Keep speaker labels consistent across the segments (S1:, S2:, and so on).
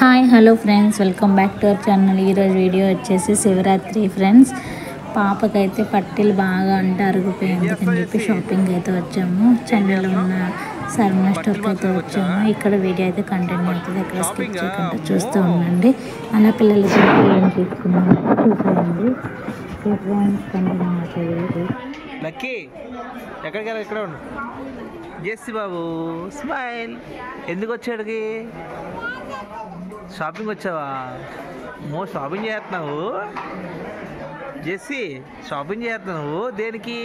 S1: Hi hello friends, welcome back to our channel. ఈరోజు video వచ్చేసి Shivaratri friends. పాపకైతే పట్టీలు బాగా అంటే అరిగిపోయింది అని చెప్పి షాపింగ్ అయితే వచ్చాము. చెన్నైలో ఉన్న సర్వణ స్టోర్కి అయితే వచ్చాము. ఇక్కడ వీడియో అయితే కంటిన్యూ అవుతుంది, ఎక్కడ స్కిప్ చేయకుండా చూస్తూ ఉండండి. అలా పిల్లలకి ఏం తీసుకున్నాము చూసేయండి. ఫ్రెండ్స్ కంటిన్యూ అవుతుంది.
S2: లక్కీ ఎక్కడికి వెళ్ళాలి? ఇక్కడ ఉండు. జెస్సీ బాబు స్మైల్. ఎందుకు వచ్చాడుకి? షాపింగ్ వచ్చావా? షాపింగ్ చేస్తున్నావు జెస్సీ? షాపింగ్ చేస్తున్నావు దేనికి?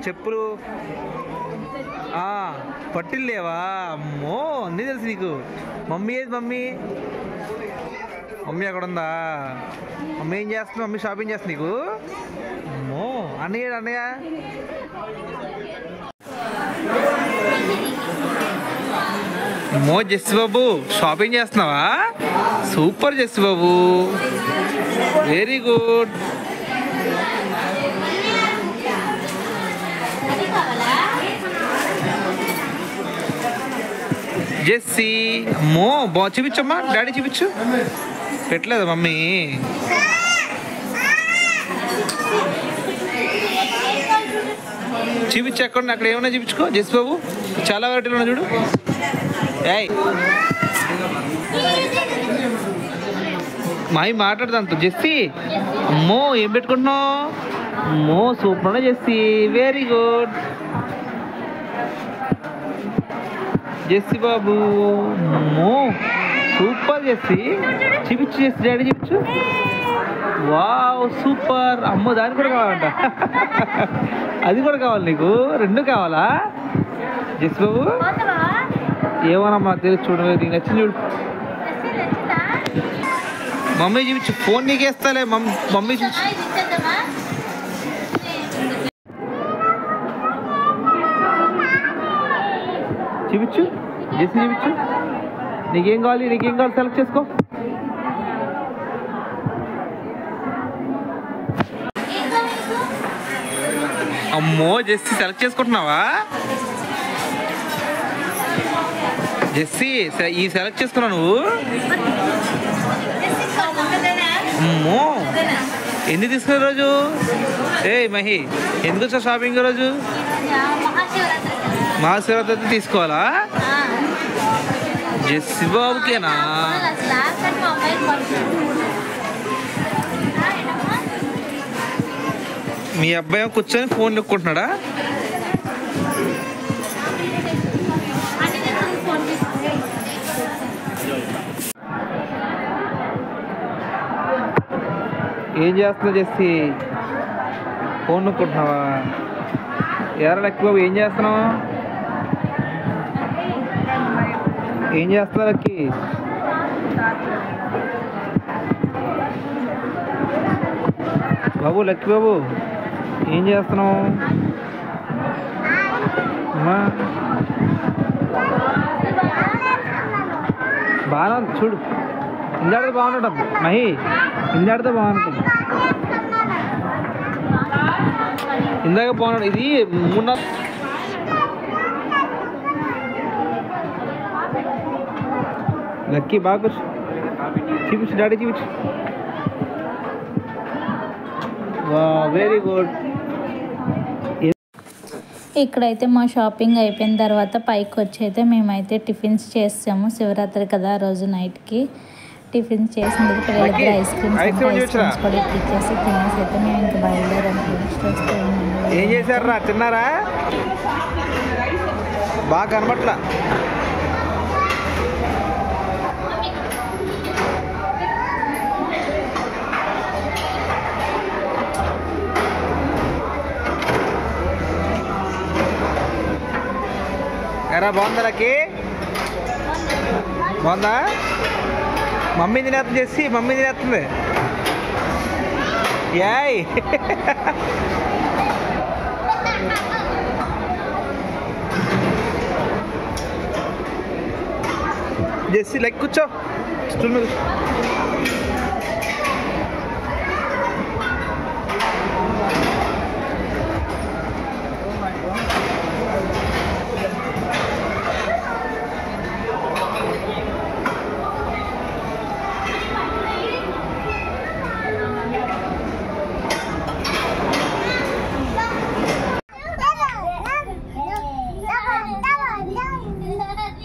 S2: చెప్పులు పట్టిలు లేవా? అమ్మో అన్నీ తెలుసు నీకు. మమ్మీ ఏది? మమ్మీ అక్కడ ఉందా? మమ్మీ ఏం చేస్తున్నావు? మమ్మీ షాపింగ్ చేస్తుంది నీకు. అమ్మో అన్నయ్య అన్నయ్య జెస్సీ బాబు షాపింగ్ చేస్తున్నావా? సూపర్ జెస్సీ బాబు, వెరీ గుడ్. జెస్సీ అమ్మో చూపించమ్మా, డాడీ చూపించు. పెట్టలేదా మమ్మీ? చూపించు ఎక్కడ, అక్కడ ఏమన్నా చూపించుకో జెస్సీ బాబు. చాలా వెరైటీలు ఉన్నాయి చూడు. ఏయ్ మావి మాట్లాడదాంతో జెస్సీ. అమ్మో ఏం పెట్టుకుంటున్నావు? అమ్మో super Jessie, very good Jessie బాబు. అమ్మో సూపర్ జెస్సీ. చూపించు జెస్సీ, డాడీ చూపించు. Wow super. అమ్మో దానికి కూడా కావాలంట. అది కూడా కావాలి నీకు? రెండు కావాలా జెస్సీ బాబు? ఏమోనమ్మా తెలుసు, చూడవే నీకు నచ్చింది చూడు. మమ్మీ చూపించు. ఫోన్ నీకేస్తాలే. మమ్మీ చూపించు. చూపించు జెస్సీ, చూపించు. నీకేం కావాలి? సెలెక్ట్ చేసుకో. అమ్మో జెస్సీ సెలెక్ట్ చేసుకుంటున్నావా? జెస్సీ ఈ సెలెక్ట్ చేసుకున్నావు నువ్వు? అమ్మో ఎందుకు తీసుకున్న రోజు? మహి ఎందుకు వచ్చావు షాపింగ్ రోజు? మహాశివరాత్రి తీసుకోవాలా? జెస్సీ బాబుకేనా? మీ అబ్బాయి కూర్చొని ఫోన్ నొక్కుంటున్నాడా? ఏం చేస్తున్నావు జెస్సీ? ఫోన్ నొక్కుంటున్నావా? ఎరా లక్కీ బాబు ఏం చేస్తున్నావు? లక్కీ? బాబు లక్కీ బాబు ఏం చేస్తున్నావు? బాగా చూడు. ఇందాడితే బాగుంటుంది మహి, ఇందాడితే బాగుంటుంది. ఇందాక బాగున్నాడు. ఇది 3-4 లక్కీ బాగా చూపించు, డాడీ చూపించు. Very good.
S1: ఇక్కడైతే మా షాపింగ్ అయిపోయిన తర్వాత పైకి వచ్చి అయితే మేమైతే టిఫిన్స్ చేసాము. శివరాత్రి కదా ఆ రోజు నైట్కి టిఫిన్స్ చేసిన పిల్లలకి ఐస్ క్రీమ్స్ కూడా ఇచ్చేసి తినేసి అయితే మేము ఇంకా బయలుదేరాము.
S2: ఏం చేశారా? తిన్నారా? బాగా కనబట్లా. ఎరా బాగుందా లక్కీ? బాగుందా? మమ్మీ తినేస్తుంది చేసి, మమ్మీ తినేస్తుంది. యాయ్ జెస్సీ లైక్ కూర్చో స్టూల్ మీద.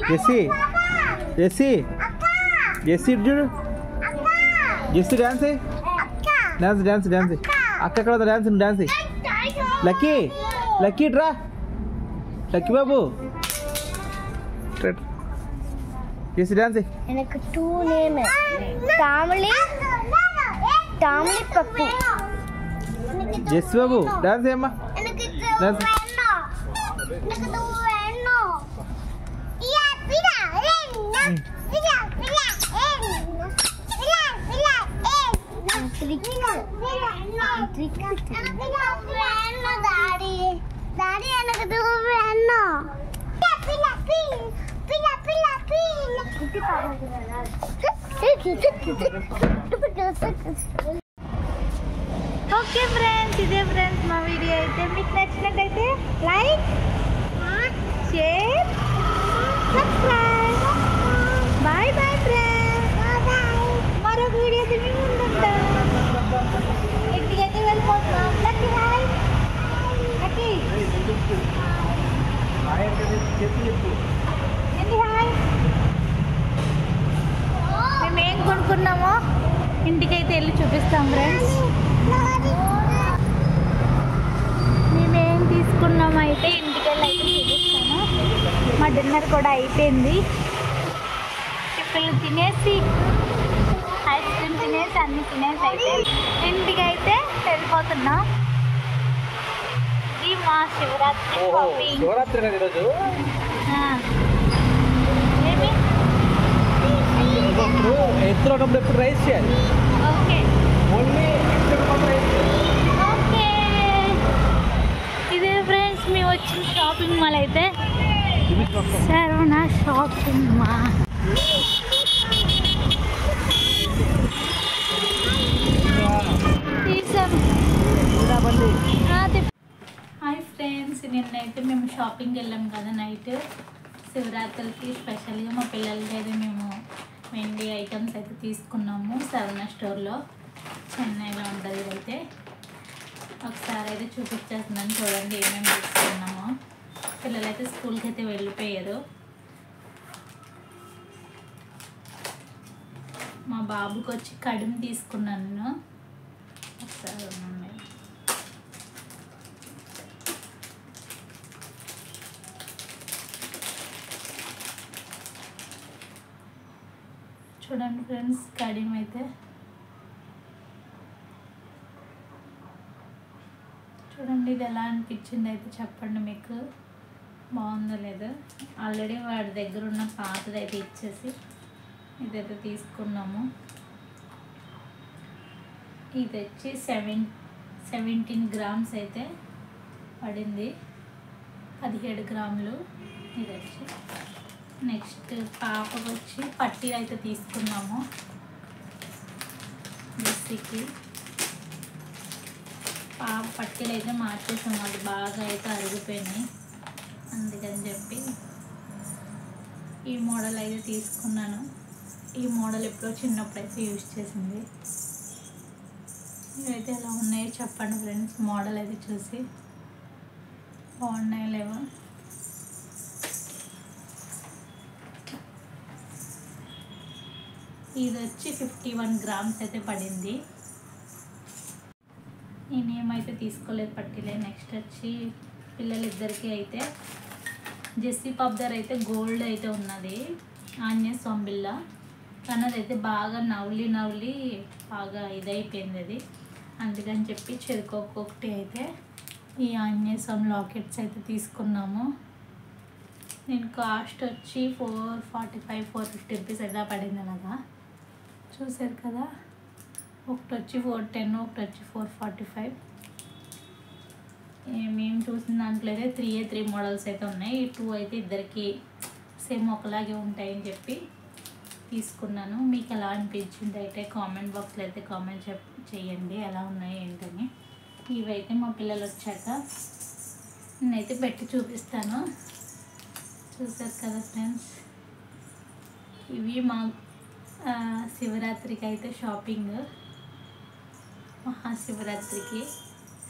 S2: జెస్సీ జెస్సీ జెస్సీ ఇటు చూడు. Jessie dance dance dance dance. అక్క ఎక్కడ డాన్స్ డాన్స్. లక్కీ లక్కీ రా. లక్కీ బాబు జెస్సీ డాన్స్.
S3: எனக்கு 2 நேம் டாமலி டாமலி பப்பு.
S2: జెస్సీ బాబు డాన్స్ ఏమ్మా.
S3: எனக்கு
S2: డాన్స్.
S3: எனக்கு வேணும். యా పిలా పిలా పిలా పిలా పిలా ట్రిక్ ట్రిక్ எனக்கு வேணும் డాడీ డాడీ எனக்கு வேணும். పిలా పిలా పిలా పిలా ఇది పాడు.
S1: ఓకే ఫ్రెండ్స్, ఇదే ఫ్రెండ్స్ మా వీడియో అయితే మీకు నచ్చినట్టయితే like, share, subscribe. Bye bye friends. మరొక వీడియోతో మీ ముందుంటాం. ఇంటికైతే వెళ్ళిపోతున్నాం. Lucky hi. లక్కీ ఏంటి హాయ్. మేమేం కొనుక్కున్నామో ఇంటికైతే వెళ్ళి చూపిస్తాం ఫ్రెండ్స్. మేమేం తీసుకున్నామో అయితే ఇంటికి వెళ్ళి అయితే చూపిస్తాను. మా డిన్నర్ కూడా అయిపోయింది. టిఫిన్లు తినేసి ఐస్ క్రీమ్ తినేసి అన్నీ తినేసి అయితే ఇంటికి అయితే వెళ్ళిపోతున్నాం. ఇది మా శివరాత్రి షాపింగ్.
S2: శివరాత్రి కదా ఈరోజు.
S1: ఏమి
S2: ఎత్తులో ఉన్నప్పుడు ఎప్పుడు రైస్ చేయాలి.
S1: Okay
S2: only
S1: okay. ఇదే ఫ్రెండ్స్ మేము వచ్చిన షాపింగ్ మాల్ అయితే Saravana shopping mall. Hi friends, నిన్నైతే మేము షాపింగ్కి వెళ్ళాం కదా నైట్. శివరాత్రికి స్పెషల్గా మా పిల్లలకి అయితే మేము వెండి ఐటమ్స్ అయితే తీసుకున్నాము శరవణ స్టోర్లో. చెన్నైలో ఉంటుంది. అయితే ఒకసారి అయితే చూపించేస్తున్నాను చూడండి ఏమేమి తీసుకున్నామో. పిల్లలైతే స్కూల్కి అయితే వెళ్ళిపోయారు. మా బాబుకి వచ్చి కడిమి తీసుకున్నాను నేను. ఒకసారి ఉండండి. చూడండి ఫ్రెండ్స్, కడిమి అయితే చూడండి. ఇది ఎలా అనిపించింది అయితే చెప్పండి, మీకు బాగుందో లేదో. ఆల్రెడీ వాడి దగ్గర ఉన్న పాతది అయితే ఇచ్చేసి ఇదైతే తీసుకున్నాము. ఇది వచ్చి 17 గ్రామ్స్ అయితే పడింది, 17 గ్రాములు. ఇది వచ్చి నెక్స్ట్ పాపకు వచ్చి పట్టీలు అయితే తీసుకున్నాము. డ్రెస్కి పాప పట్టీలు అయితే మార్చేసాము. అది బాగా అయితే అరిగిపోయినాయి. అందుకని చెప్పి ఈ మోడల్ అయితే తీసుకున్నాను. ఈ మోడల్ ఎప్పుడో చిన్నప్పుడు అయితే యూజ్ చేసింది. ఇవైతే ఎలా ఉన్నాయో చెప్పండి ఫ్రెండ్స్. మోడల్ అయితే చూసి బాగున్నాయో లేవో. ఇది వచ్చి 51 గ్రామ్స్ అయితే పడింది. నేనేమైతే తీసుకోలేదు పట్టిలే. నెక్స్ట్ వచ్చి పిల్లలిద్దరికి అయితే జెస్సీ పబ్దర్ అయితే గోల్డ్ అయితే ఉన్నది, ఆంజనేయ స్వామి బిళ్ళ. కానీ అదైతే బాగా నవ్లి బాగా ఇదైపోయింది అది. అందుకని చెప్పి చెరుకొకటి అయితే ఈ ఆంజనేయ స్వామి లాకెట్స్ అయితే తీసుకున్నాము. దీని కాస్ట్ వచ్చి 445-450 రూపీస్ అయితే పడింది అలాగా. చూసారు కదా, ఒకటి వచ్చి 410, ఒకటి వచ్చి 445. మేము చూసిన దాంట్లో అయితే 3 మోడల్స్ అయితే ఉన్నాయి. 2 అయితే ఇద్దరికి సేమ్ ఒకలాగే ఉంటాయని చెప్పి తీసుకున్నాను. మీకు ఎలా అనిపించింది అయితే కామెంట్ బాక్స్లో అయితే కామెంట్ చేయండి ఎలా ఉన్నాయి ఏంటని. ఇవైతే మా పిల్లలు వచ్చాక నేనైతే పెట్టి చూపిస్తాను. చూసారు కదా ఫ్రెండ్స్, ఇవి మా శివరాత్రికి అయితే షాపింగ్. మహాశివరాత్రికి,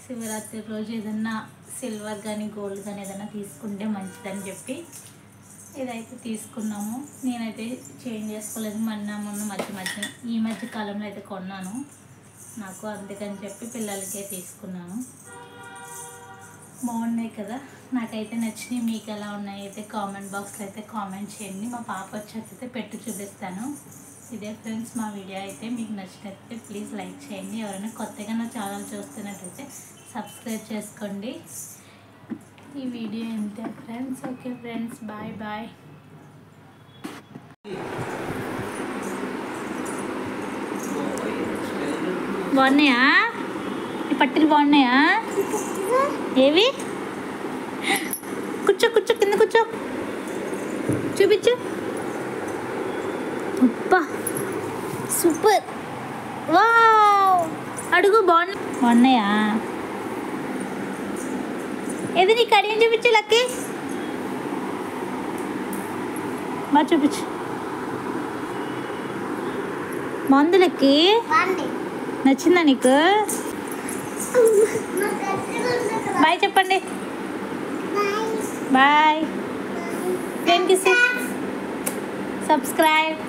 S1: శివరాత్రి రోజు ఏదన్నా సిల్వర్ కానీ గోల్డ్ కానీ ఏదైనా తీసుకుంటే మంచిదని చెప్పి ఇదైతే తీసుకున్నాము. నేనైతే చేంజ్ చేసుకోలేదు, మొన్న మధ్య ఈ మధ్య కాలంలో అయితే కొన్నాను నాకు, అందుకని చెప్పి పిల్లలకే తీసుకున్నాను. బాగున్నాయి కదా, నాకైతే నచ్చినాయి. మీకు ఎలా ఉన్నాయి అయితే కామెంట్ బాక్స్లో అయితే కామెంట్ చేయండి. మా పాప వచ్చేటైతే పెట్టి చూపిస్తాను. ఇదే ఫ్రెండ్స్ మా వీడియో అయితే మీకు నచ్చినట్లయితే ప్లీజ్ లైక్ చేయండి. ఎవరైనా కొత్తగా నా ఛానల్ చూస్తున్నట్టయితే సబ్స్క్రైబ్ చేసుకోండి. ఈ వీడియో ఇంతే friends. Okay friends, bye bye. బాగున్నాయా ఈ పట్టీలు? బాగున్నాయా? ఏవి? కూర్చో కింద కూర్చో, చూపించు. అబ్బా సూపర్, వావ్. అడుగు, బాగున్నాయా? ఏది నీ కడియం చూపించు లక్కీ, బాగా చూపించు. బాగుంది లక్కీ, నచ్చిందా నీకు? బాయ్ చెప్పండి. బాయ్. Thank you. సబ్స్క్రైబ్.